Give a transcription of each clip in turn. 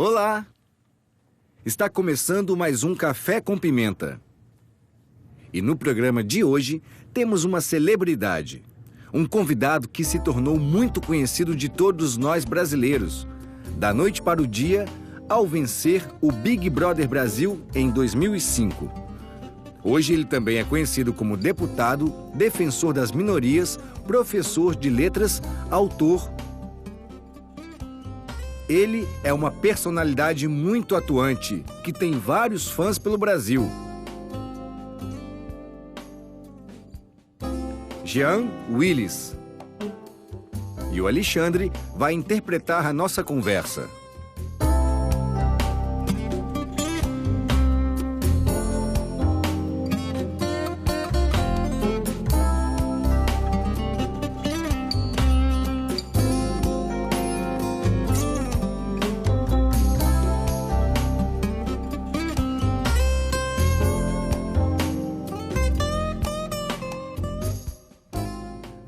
Olá! Está começando mais um Café com Pimenta. E no programa de hoje temos uma celebridade. Um convidado que se tornou muito conhecido de todos nós brasileiros. Da noite para o dia, ao vencer o Big Brother Brasil em 2005. Hoje ele também é conhecido como deputado, defensor das minorias, professor de letras, autor. Ele é uma personalidade muito atuante, que tem vários fãs pelo Brasil. Jean Willis. E o Alexandre vai interpretar a nossa conversa.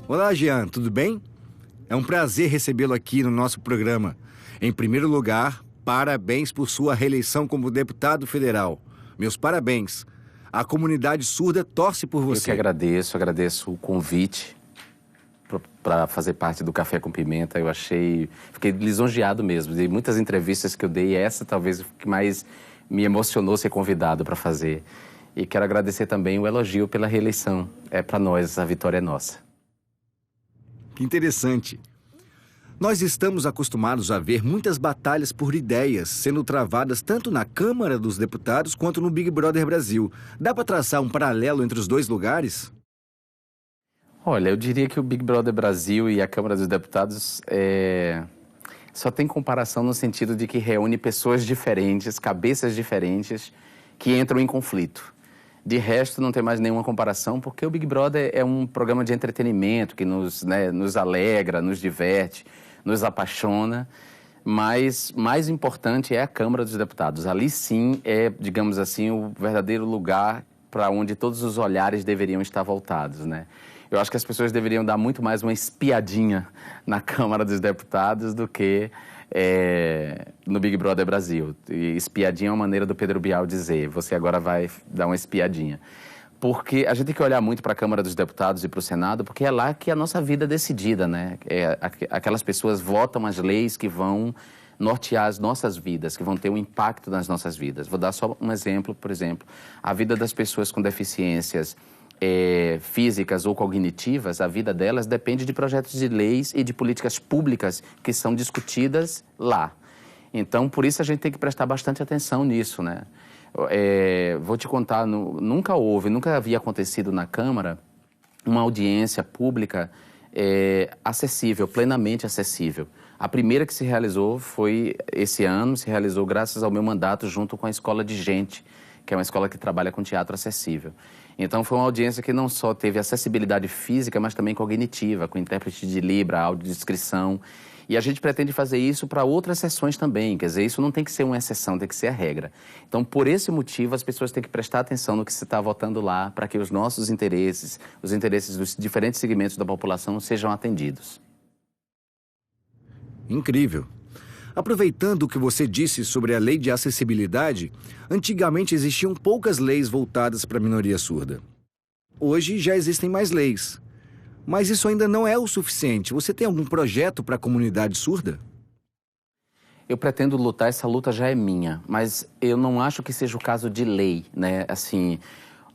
Olá, Jean, tudo bem? É um prazer recebê-lo aqui no nosso programa. Em primeiro lugar, parabéns por sua reeleição como deputado federal. Meus parabéns. A comunidade surda torce por você. Eu que agradeço o convite para fazer parte do Café com Pimenta. Fiquei lisonjeado mesmo. De muitas entrevistas que eu dei, essa talvez o que mais me emocionou ser convidado para fazer. E quero agradecer também o elogio pela reeleição. É para nós, a vitória é nossa. Que interessante. Nós estamos acostumados a ver muitas batalhas por ideias sendo travadas tanto na Câmara dos Deputados quanto no Big Brother Brasil. Dá para traçar um paralelo entre os dois lugares? Olha, eu diria que o Big Brother Brasil e a Câmara dos Deputados só tem comparação no sentido de que reúne pessoas diferentes, cabeças diferentes, que entram em conflito. De resto, não tem mais nenhuma comparação, porque o Big Brother é um programa de entretenimento que nos alegra, nos diverte, nos apaixona, mas mais importante é a Câmara dos Deputados. Ali sim é, digamos assim, o verdadeiro lugar para onde todos os olhares deveriam estar voltados, né? Eu acho que as pessoas deveriam dar muito mais uma espiadinha na Câmara dos Deputados do que no Big Brother Brasil. E espiadinha é uma maneira do Pedro Bial dizer, você agora vai dar uma espiadinha. Porque a gente tem que olhar muito para a Câmara dos Deputados e para o Senado, porque é lá que a nossa vida é decidida, né? Aquelas pessoas votam as leis que vão nortear as nossas vidas, que vão ter um impacto nas nossas vidas. Vou dar só um exemplo, por exemplo, a vida das pessoas com deficiências físicas ou cognitivas, a vida delas depende de projetos de leis e de políticas públicas que são discutidas lá. Então, por isso a gente tem que prestar bastante atenção nisso, né? Vou te contar, nunca havia acontecido na Câmara uma audiência pública acessível, plenamente acessível. A primeira que se realizou foi esse ano, se realizou graças ao meu mandato junto com a Escola de Gente, que é uma escola que trabalha com teatro acessível. Então, foi uma audiência que não só teve acessibilidade física, mas também cognitiva, com intérprete de Libra, audiodescrição. E a gente pretende fazer isso para outras sessões também. Quer dizer, isso não tem que ser uma exceção, tem que ser a regra. Então, por esse motivo, as pessoas têm que prestar atenção no que se está votando lá, para que os nossos interesses, os interesses dos diferentes segmentos da população sejam atendidos. Incrível. Aproveitando o que você disse sobre a lei de acessibilidade, antigamente existiam poucas leis voltadas para a minoria surda. Hoje já existem mais leis. Mas isso ainda não é o suficiente. Você tem algum projeto para a comunidade surda? Eu pretendo lutar, essa luta já é minha, mas eu não acho que seja o caso de lei, né? Assim,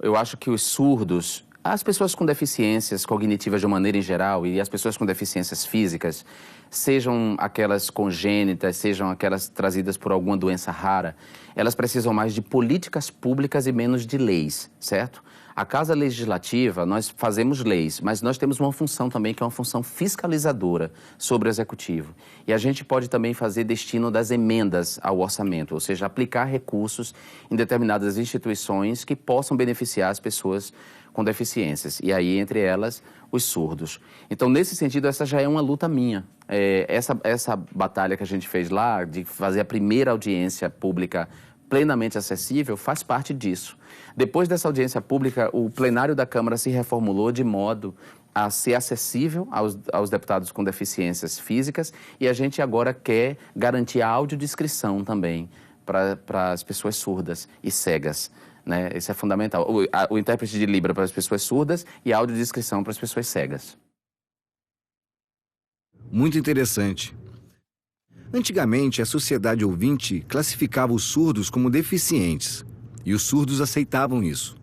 eu acho que os surdos, as pessoas com deficiências cognitivas de uma maneira em geral e as pessoas com deficiências físicas, sejam aquelas congênitas, sejam aquelas trazidas por alguma doença rara, elas precisam mais de políticas públicas e menos de leis, certo? A Casa Legislativa, nós fazemos leis, mas nós temos uma função também que é uma função fiscalizadora sobre o Executivo. E a gente pode também fazer destino das emendas ao orçamento, ou seja, aplicar recursos em determinadas instituições que possam beneficiar as pessoas com deficiências, e aí, entre elas, os surdos. Então, nesse sentido, essa já é uma luta minha. Essa batalha que a gente fez lá, de fazer a primeira audiência pública plenamente acessível, faz parte disso. Depois dessa audiência pública, o plenário da Câmara se reformulou de modo a ser acessível aos deputados com deficiências físicas e a gente agora quer garantir a audiodescrição também para as pessoas surdas e cegas, né? Isso é fundamental. O intérprete de Libra para as pessoas surdas e a audiodescrição para as pessoas cegas. Muito interessante. Antigamente, a sociedade ouvinte classificava os surdos como deficientes e os surdos aceitavam isso.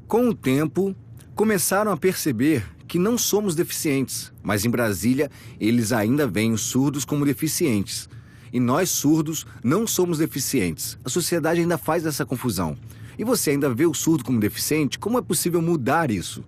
Com o tempo, começaram a perceber que não somos deficientes, mas em Brasília eles ainda veem os surdos como deficientes. E nós, surdos, não somos deficientes. A sociedade ainda faz essa confusão. E você ainda vê o surdo como deficiente? Como é possível mudar isso?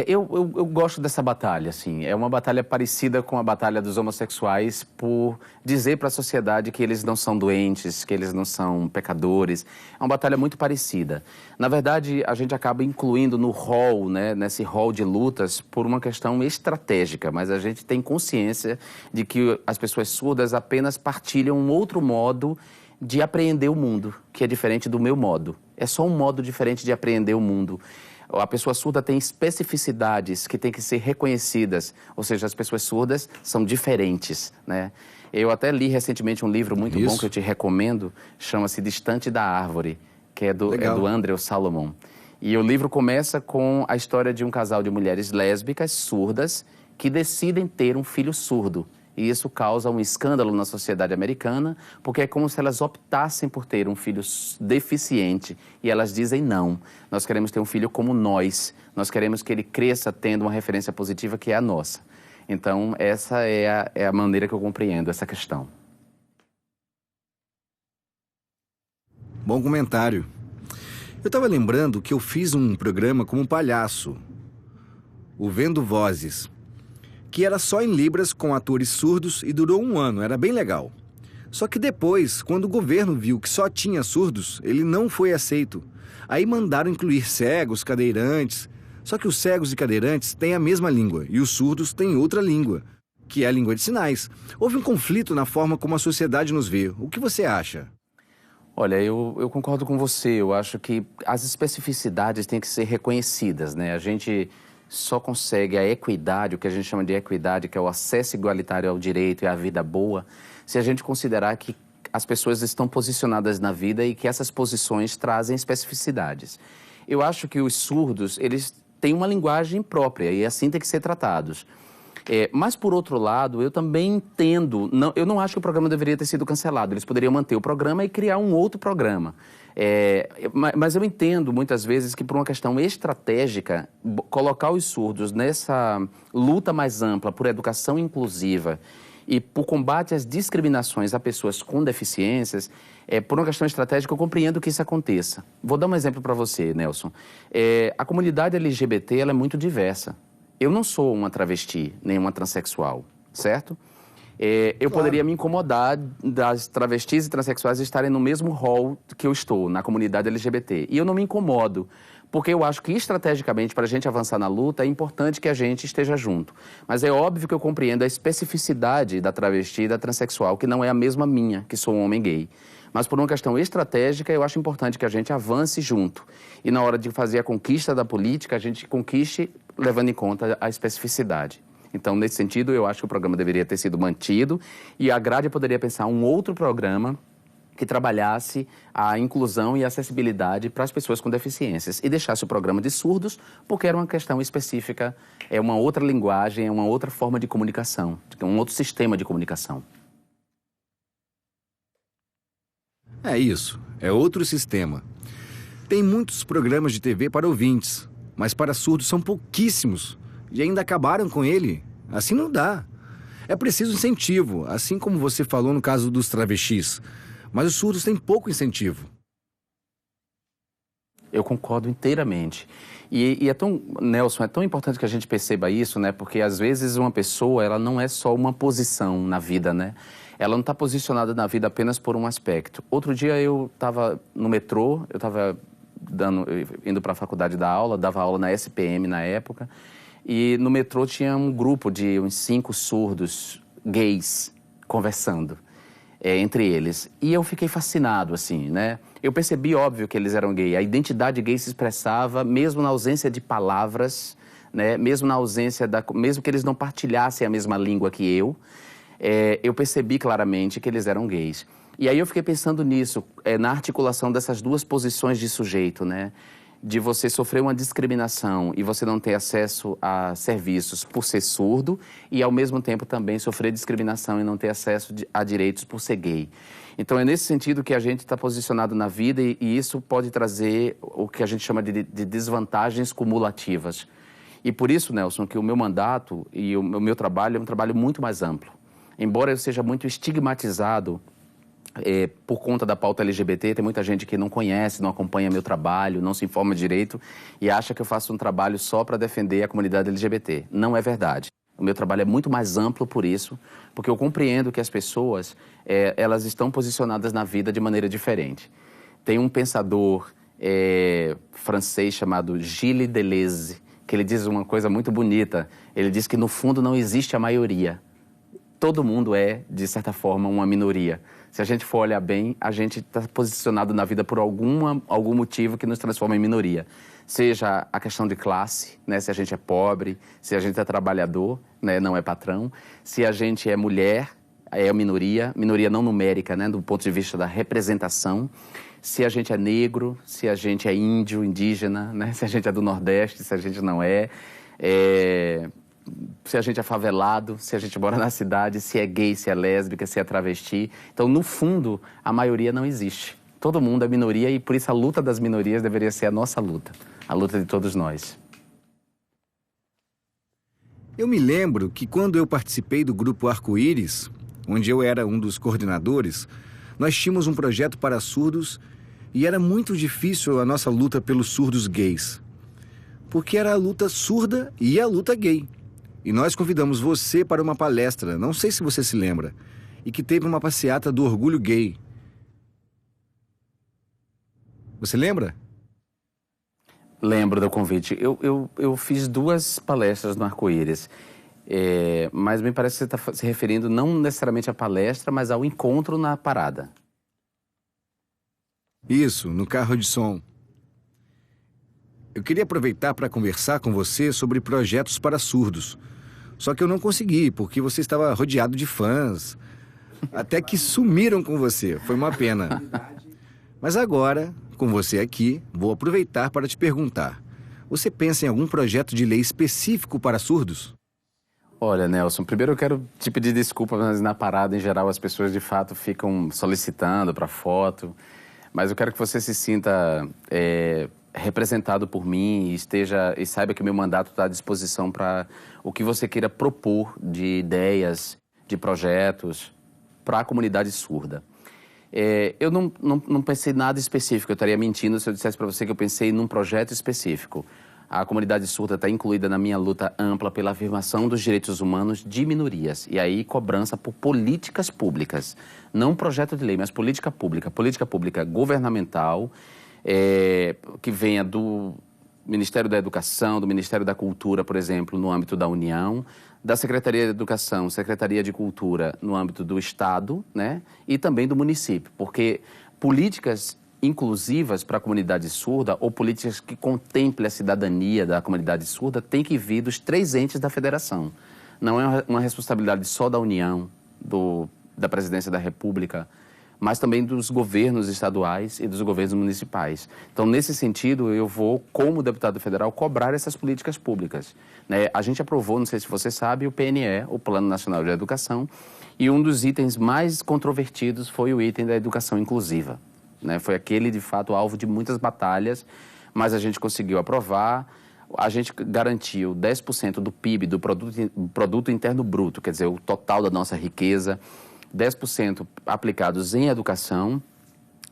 Eu gosto dessa batalha, assim. É uma batalha parecida com a batalha dos homossexuais por dizer para a sociedade que eles não são doentes, que eles não são pecadores. É uma batalha muito parecida. Na verdade, a gente acaba incluindo no rol, né, nesse rol de lutas, por uma questão estratégica, mas a gente tem consciência de que as pessoas surdas apenas partilham um outro modo de apreender o mundo, que é diferente do meu modo. É só um modo diferente de apreender o mundo. A pessoa surda tem especificidades que têm que ser reconhecidas, ou seja, as pessoas surdas são diferentes, né? Eu até li recentemente um livro muito bom que eu te recomendo, chama-se Distante da Árvore, que é do Andrew Salomon. E o livro começa com a história de um casal de mulheres lésbicas surdas que decidem ter um filho surdo. E isso causa um escândalo na sociedade americana, porque é como se elas optassem por ter um filho deficiente. E elas dizem não, nós queremos ter um filho como nós queremos que ele cresça tendo uma referência positiva que é a nossa. Então, essa é a maneira que eu compreendo essa questão. Bom comentário. Eu estava lembrando que eu fiz um programa como palhaço, o Vendo Vozes, que era só em Libras com atores surdos e durou 1 ano, era bem legal. Só que depois, quando o governo viu que só tinha surdos, ele não foi aceito. Aí mandaram incluir cegos, cadeirantes. Só que os cegos e cadeirantes têm a mesma língua e os surdos têm outra língua, que é a língua de sinais. Houve um conflito na forma como a sociedade nos vê. O que você acha? Olha, eu concordo com você. Eu acho que as especificidades têm que ser reconhecidas, né? A gente só consegue a equidade, o que a gente chama de equidade, que é o acesso igualitário ao direito e à vida boa, se a gente considerar que as pessoas estão posicionadas na vida e que essas posições trazem especificidades. Eu acho que os surdos, eles têm uma linguagem própria e assim tem que ser tratados. Mas, por outro lado, eu também entendo, eu não acho que o programa deveria ter sido cancelado. Eles poderiam manter o programa e criar um outro programa. Mas eu entendo, muitas vezes, que por uma questão estratégica, colocar os surdos nessa luta mais ampla por educação inclusiva e por combate às discriminações a pessoas com deficiências, por uma questão estratégica, eu compreendo que isso aconteça. Vou dar um exemplo para você, Nelson. A comunidade LGBT ela é muito diversa. Eu não sou uma travesti, nem uma transexual, certo? Eu poderia me incomodar das travestis e transexuais estarem no mesmo rol que eu estou, na comunidade LGBT. E eu não me incomodo, porque eu acho que estrategicamente, para a gente avançar na luta, é importante que a gente esteja junto. Mas é óbvio que eu compreendo a especificidade da travesti e da transexual, que não é a mesma minha, que sou um homem gay. Mas por uma questão estratégica, eu acho importante que a gente avance junto. E na hora de fazer a conquista da política, a gente conquiste levando em conta a especificidade. Então, nesse sentido, eu acho que o programa deveria ter sido mantido e a grade poderia pensar um outro programa que trabalhasse a inclusão e a acessibilidade para as pessoas com deficiências e deixasse o programa de surdos, porque era uma questão específica, é uma outra linguagem, é uma outra forma de comunicação, um outro sistema de comunicação. É isso, é outro sistema. Tem muitos programas de TV para ouvintes, mas para surdos são pouquíssimos. E ainda acabaram com ele. Assim não dá. É preciso incentivo, assim como você falou no caso dos travestis. Mas os surdos têm pouco incentivo. Eu concordo inteiramente. Nelson, é tão importante que a gente perceba isso, né? Porque às vezes uma pessoa, ela não é só uma posição na vida, né? Ela não está posicionada na vida apenas por um aspecto. Outro dia eu estava no metrô, eu estava indo para a faculdade dar aula, dava aula na SPM na época, e no metrô tinha um grupo de uns 5 surdos gays conversando entre eles. E eu fiquei fascinado, assim, né? Eu percebi, óbvio, que eles eram gays. A identidade gay se expressava, mesmo na ausência de palavras, né? Mesmo na ausência mesmo que eles não partilhassem a mesma língua que eu percebi claramente que eles eram gays. E aí eu fiquei pensando nisso, na articulação dessas duas posições de sujeito, né? De você sofrer uma discriminação e você não ter acesso a serviços por ser surdo e, ao mesmo tempo, também sofrer discriminação e não ter acesso a direitos por ser gay. Então, é nesse sentido que a gente está posicionado na vida e isso pode trazer o que a gente chama de desvantagens cumulativas. E por isso, Nelson, que o meu mandato e o meu trabalho é um trabalho muito mais amplo. Embora eu seja muito estigmatizado por conta da pauta LGBT, tem muita gente que não conhece, não acompanha meu trabalho, não se informa direito e acha que eu faço um trabalho só para defender a comunidade LGBT. Não é verdade. O meu trabalho é muito mais amplo por isso, porque eu compreendo que as pessoas, elas estão posicionadas na vida de maneira diferente. Tem um pensador francês chamado Gilles Deleuze, que ele diz uma coisa muito bonita. Ele diz que, no fundo, não existe a maioria. Todo mundo é, de certa forma, uma minoria. Se a gente for olhar bem, a gente está posicionado na vida por algum motivo que nos transforma em minoria. Seja a questão de classe, né? Se a gente é pobre, se a gente é trabalhador, né? Não é patrão. Se a gente é mulher, é minoria não numérica, né? Do ponto de vista da representação. Se a gente é negro, se a gente é índio, indígena, né? Se a gente é do Nordeste, se a gente não é. Se a gente é favelado, se a gente mora na cidade, se é gay, se é lésbica, se é travesti. Então, no fundo, a maioria não existe. Todo mundo é minoria e, por isso, a luta das minorias deveria ser a nossa luta. A luta de todos nós. Eu me lembro que quando eu participei do Grupo Arco-Íris, onde eu era um dos coordenadores, nós tínhamos um projeto para surdos e era muito difícil a nossa luta pelos surdos gays. Porque era a luta surda e a luta gay. E nós convidamos você para uma palestra, não sei se você se lembra, e que teve uma passeata do orgulho gay. Você lembra? Lembro do convite. Eu fiz 2 palestras no Arco-Íris, mas me parece que você está se referindo não necessariamente à palestra, mas ao encontro na parada. Isso, no carro de som. Eu queria aproveitar para conversar com você sobre projetos para surdos. Só que eu não consegui, porque você estava rodeado de fãs. Até que sumiram com você. Foi uma pena. Mas agora, com você aqui, vou aproveitar para te perguntar. Você pensa em algum projeto de lei específico para surdos? Olha, Nelson, primeiro eu quero te pedir desculpa, mas na parada, em geral, as pessoas de fato ficam solicitando para foto. Mas eu quero que você se sinta representado por mim e saiba que o meu mandato está à disposição para o que você queira propor de ideias, de projetos para a comunidade surda. Eu não pensei em nada específico, eu estaria mentindo se eu dissesse para você que eu pensei num projeto específico. A comunidade surda está incluída na minha luta ampla pela afirmação dos direitos humanos de minorias. E aí, cobrança por políticas públicas. Não um projeto de lei, mas política pública governamental, que venha do Ministério da Educação, do Ministério da Cultura, por exemplo, no âmbito da União, da Secretaria de Educação, Secretaria de Cultura no âmbito do Estado, né? E também do município, porque políticas inclusivas para a comunidade surda ou políticas que contemplem a cidadania da comunidade surda têm que vir dos 3 entes da federação. Não é uma responsabilidade só da União, da Presidência da República, mas também dos governos estaduais e dos governos municipais. Então, nesse sentido, eu vou, como deputado federal, cobrar essas políticas públicas, né? A gente aprovou, não sei se você sabe, o PNE, o Plano Nacional de Educação, e um dos itens mais controvertidos foi o item da educação inclusiva, né? Foi aquele, de fato, alvo de muitas batalhas, mas a gente conseguiu aprovar. A gente garantiu 10% do PIB, do Produto Interno Bruto, quer dizer, o total da nossa riqueza, 10% aplicados em educação.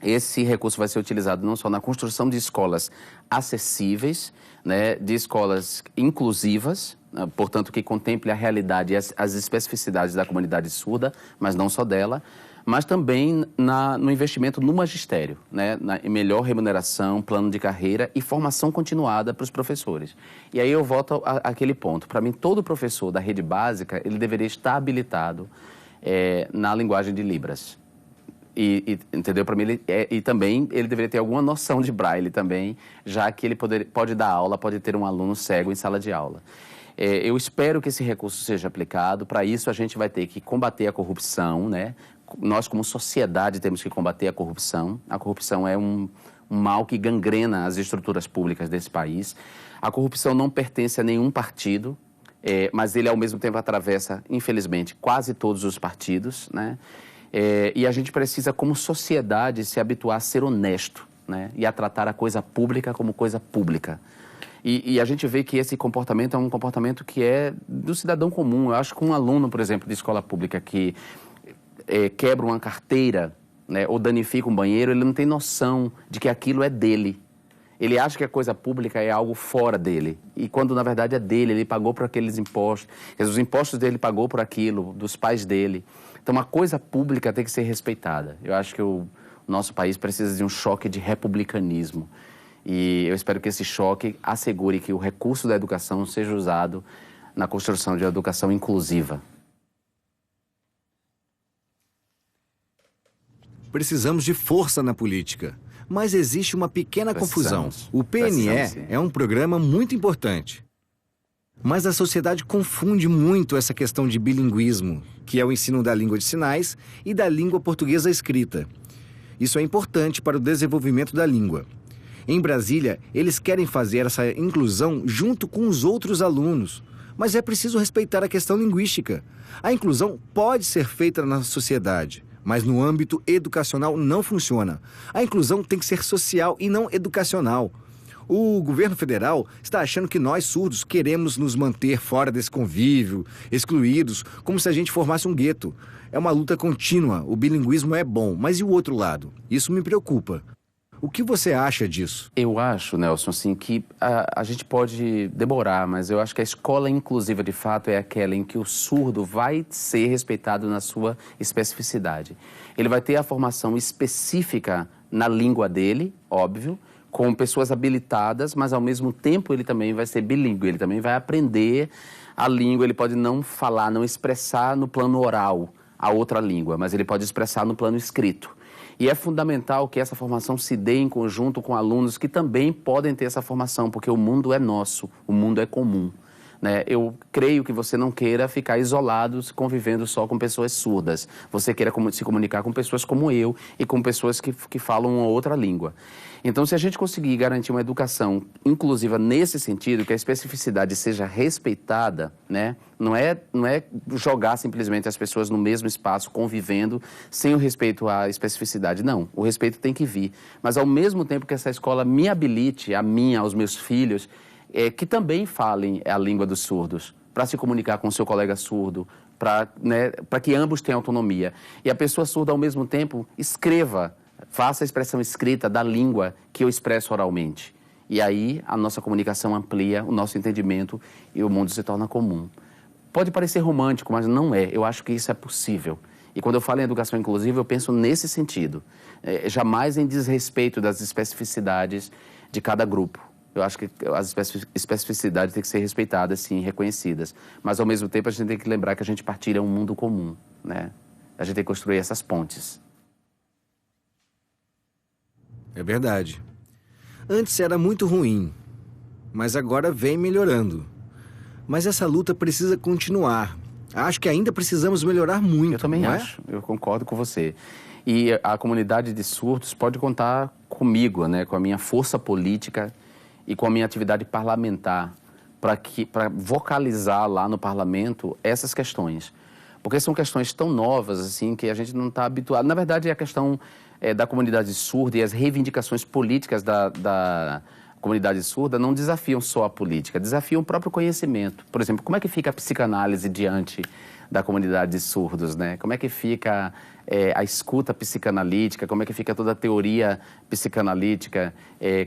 Esse recurso vai ser utilizado não só na construção de escolas acessíveis, né, de escolas inclusivas, portanto, que contemple a realidade e as especificidades da comunidade surda, mas não só dela, mas também no investimento no magistério, né, em melhor remuneração, plano de carreira e formação continuada para os professores. E aí eu volto àquele ponto. Para mim, todo professor da rede básica, ele deveria estar habilitado na linguagem de Libras. Entendeu? Para mim, e também ele deveria ter alguma noção de braille também, já que ele pode dar aula, pode ter um aluno cego em sala de aula. Eu espero que esse recurso seja aplicado. Para isso, a gente vai ter que combater a corrupção, né? Nós, como sociedade, temos que combater a corrupção. A corrupção é um mal que gangrena as estruturas públicas desse país. A corrupção não pertence a nenhum partido, mas ele, ao mesmo tempo, atravessa, infelizmente, quase todos os partidos, né? E a gente precisa, como sociedade, se habituar a ser honesto, né? E a tratar a coisa pública como coisa pública. E a gente vê que esse comportamento é um comportamento que é do cidadão comum. Eu acho que um aluno, por exemplo, de escola pública que quebra uma carteira, né, ou danifica um banheiro, ele não tem noção de que aquilo é dele. Ele acha que a coisa pública é algo fora dele. E quando, na verdade, é dele. Ele pagou por aqueles impostos. Os impostos dele pagou por aquilo, dos pais dele. Então, a coisa pública tem que ser respeitada. Eu acho que o nosso país precisa de um choque de republicanismo. E eu espero que esse choque assegure que o recurso da educação seja usado na construção de uma educação inclusiva. Precisamos de força na política. Mas existe uma pequena confusão. O PNE é um programa muito importante. Mas a sociedade confunde muito essa questão de bilinguismo, que é o ensino da língua de sinais e da língua portuguesa escrita. Isso é importante para o desenvolvimento da língua. Em Brasília, eles querem fazer essa inclusão junto com os outros alunos. Mas é preciso respeitar a questão linguística. A inclusão pode ser feita na sociedade, mas no âmbito educacional não funciona. A inclusão tem que ser social e não educacional. O governo federal está achando que nós, surdos, queremos nos manter fora desse convívio, excluídos, como se a gente formasse um gueto. É uma luta contínua. O bilinguismo é bom, mas e o outro lado? Isso me preocupa. O que você acha disso? Eu acho, Nelson, assim, que a gente pode demorar, mas eu acho que a escola inclusiva, de fato, é aquela em que o surdo vai ser respeitado na sua especificidade. Ele vai ter a formação específica na língua dele, óbvio, com pessoas habilitadas, mas, ao mesmo tempo, ele também vai ser bilíngue. Ele também vai aprender a língua. Ele pode não falar, não expressar no plano oral a outra língua, mas ele pode expressar no plano escrito. E é fundamental que essa formação se dê em conjunto com alunos que também podem ter essa formação, porque o mundo é nosso, o mundo é comum, né? Eu creio que você não queira ficar isolado, convivendo só com pessoas surdas. Você queira se comunicar com pessoas como eu e com pessoas que falam uma outra língua. Então, se a gente conseguir garantir uma educação inclusiva nesse sentido, que a especificidade seja respeitada, né? Não é jogar simplesmente as pessoas no mesmo espaço, convivendo, sem o respeito à especificidade. Não, o respeito tem que vir. Mas, ao mesmo tempo que essa escola me habilite, a mim, aos meus filhos, que também falem a língua dos surdos, para se comunicar com o seu colega surdo, para que ambos tenham autonomia. E a pessoa surda, ao mesmo tempo, escreva, faça a expressão escrita da língua que eu expresso oralmente. E aí a nossa comunicação amplia, o nosso entendimento e o mundo se torna comum. Pode parecer romântico, mas não é. Eu acho que isso é possível. E quando eu falo em educação inclusiva, eu penso nesse sentido. Jamais em desrespeito das especificidades de cada grupo. Eu acho que as especificidades têm que ser respeitadas, sim, reconhecidas. Mas, ao mesmo tempo, a gente tem que lembrar que a gente partilha um mundo comum, né? A gente tem que construir essas pontes. É verdade. Antes era muito ruim, mas agora vem melhorando. Mas essa luta precisa continuar. Acho que ainda precisamos melhorar muito. Eu também acho, eu concordo com você. E a comunidade de surdos pode contar comigo, né, com a minha força política e com a minha atividade parlamentar para vocalizar lá no parlamento essas questões. Porque são questões tão novas assim que a gente não está habituado. Na verdade, a questão da comunidade surda e as reivindicações políticas da comunidade surda não desafiam só a política, desafiam o próprio conhecimento. Por exemplo, como é que fica a psicanálise diante da comunidade de surdos, né? Como é que fica a escuta psicanalítica, como é que fica toda a teoria psicanalítica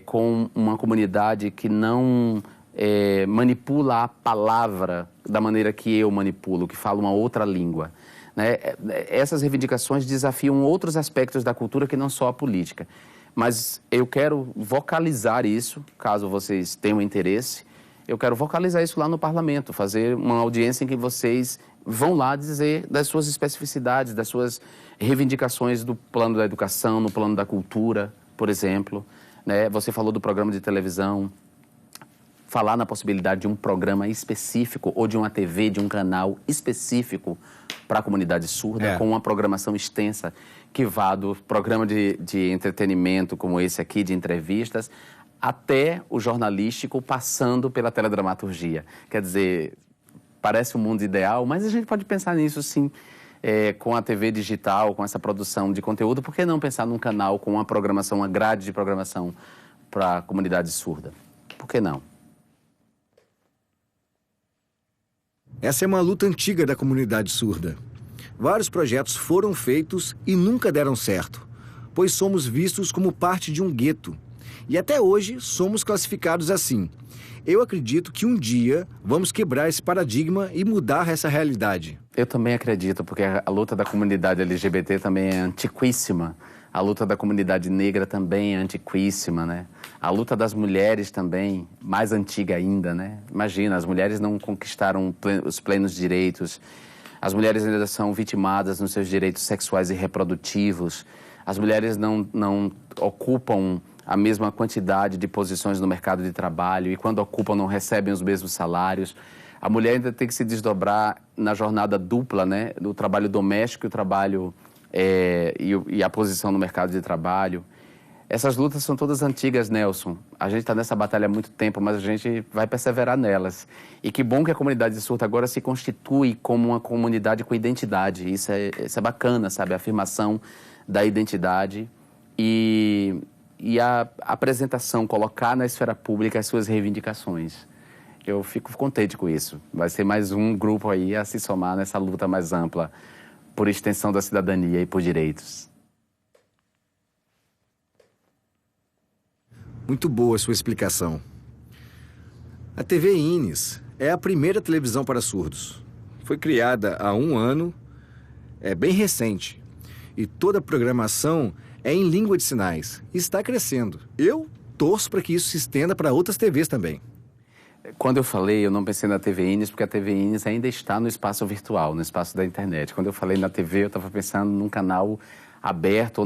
com uma comunidade que não manipula a palavra da maneira que eu manipulo, que fala uma outra língua, né? Essas reivindicações desafiam outros aspectos da cultura que não só a política. Mas eu quero vocalizar isso, caso vocês tenham interesse, eu quero vocalizar isso lá no parlamento, fazer uma audiência em que vocês vão lá dizer das suas especificidades, das suas reivindicações do plano da educação, no plano da cultura, por exemplo, né? Você falou do programa de televisão, falar na possibilidade de um programa específico ou de uma TV, de um canal específico para a comunidade surda, com uma programação extensa que vá do programa de entretenimento como esse aqui, de entrevistas, até o jornalístico, passando pela teledramaturgia. Quer dizer, parece um mundo ideal, mas a gente pode pensar nisso sim, com a TV digital, com essa produção de conteúdo. Por que não pensar num canal com uma programação, uma grade de programação para a comunidade surda? Por que não? Essa é uma luta antiga da comunidade surda. Vários projetos foram feitos e nunca deram certo, pois somos vistos como parte de um gueto. E até hoje somos classificados assim. Eu acredito que um dia vamos quebrar esse paradigma e mudar essa realidade. Eu também acredito, porque a luta da comunidade LGBT também é antiquíssima. A luta da comunidade negra também é antiquíssima, né? A luta das mulheres também, mais antiga ainda, né? Imagina, as mulheres não conquistaram os plenos direitos. As mulheres ainda são vitimadas nos seus direitos sexuais e reprodutivos. As mulheres não ocupam a mesma quantidade de posições no mercado de trabalho e quando ocupam não recebem os mesmos salários. A mulher ainda tem que se desdobrar na jornada dupla, né? Do trabalho doméstico e o trabalho e a posição no mercado de trabalho. Essas lutas são todas antigas, Nelson. A gente está nessa batalha há muito tempo, mas a gente vai perseverar nelas. E que bom que a comunidade surda agora se constitui como uma comunidade com identidade. Isso é bacana, sabe? A afirmação da identidade e a apresentação, colocar na esfera pública as suas reivindicações. Eu fico contente com isso. Vai ser mais um grupo aí a se somar nessa luta mais ampla por extensão da cidadania e por direitos. Muito boa a sua explicação. A TV Ines é a primeira televisão para surdos. Foi criada há 1 ano, é bem recente. E toda a programação é em língua de sinais e está crescendo. Eu torço para que isso se estenda para outras TVs também. Quando eu falei, eu não pensei na TV Ines, porque a TV Ines ainda está no espaço virtual, no espaço da internet. Quando eu falei na TV, eu estava pensando num canal aberto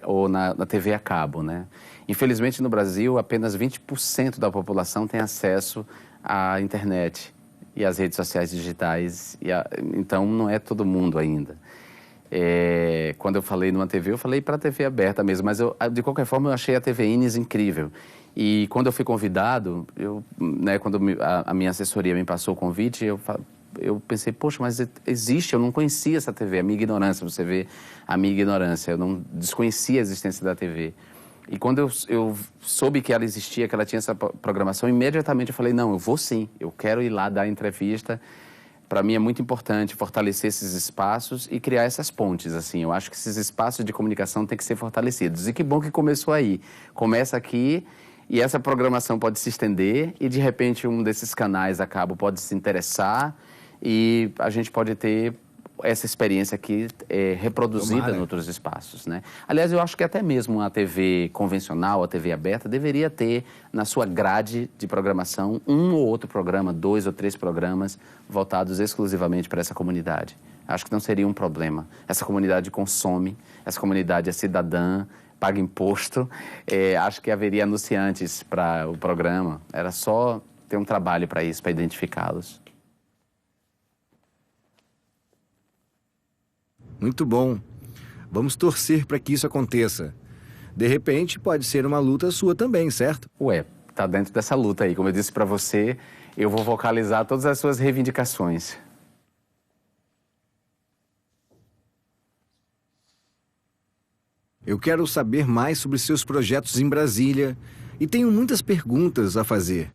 ou na TV a cabo, né? Infelizmente, no Brasil, apenas 20% da população tem acesso à internet e às redes sociais digitais. Então, não é todo mundo ainda. Quando eu falei numa TV, eu falei para a TV aberta mesmo, mas de qualquer forma eu achei a TV Ines incrível. E quando eu fui convidado, quando a minha assessoria me passou o convite, eu pensei, poxa, mas existe, eu não conhecia essa TV, a minha ignorância, você vê a minha ignorância, eu não desconhecia a existência da TV. E quando eu soube que ela existia, que ela tinha essa programação, imediatamente eu falei, não, eu vou sim, eu quero ir lá dar entrevista. Para mim é muito importante fortalecer esses espaços e criar essas pontes, assim. Eu acho que esses espaços de comunicação têm que ser fortalecidos. E que bom que começou aí. Começa aqui e essa programação pode se estender e, de repente, um desses canais a cabo pode se interessar e a gente pode ter essa experiência aqui reproduzida em outros espaços, né? Aliás, eu acho que até mesmo a TV convencional, a TV aberta, deveria ter na sua grade de programação um ou outro programa, 2 ou 3 programas voltados exclusivamente para essa comunidade. Acho que não seria um problema. Essa comunidade consome, essa comunidade é cidadã, paga imposto. Acho que haveria anunciantes para o programa. Era só ter um trabalho para isso, para identificá-los. Muito bom. Vamos torcer para que isso aconteça. De repente, pode ser uma luta sua também, certo? Tá dentro dessa luta aí. Como eu disse para você, eu vou vocalizar todas as suas reivindicações. Eu quero saber mais sobre seus projetos em Brasília e tenho muitas perguntas a fazer.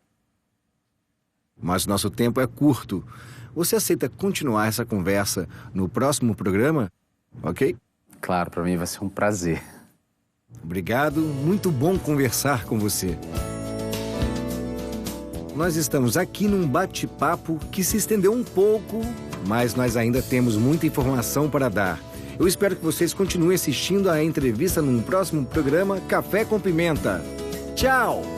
Mas nosso tempo é curto. Você aceita continuar essa conversa no próximo programa? Ok? Claro, para mim vai ser um prazer. Obrigado, muito bom conversar com você. Nós estamos aqui num bate-papo que se estendeu um pouco, mas nós ainda temos muita informação para dar. Eu espero que vocês continuem assistindo a entrevista num próximo programa Café com Pimenta. Tchau!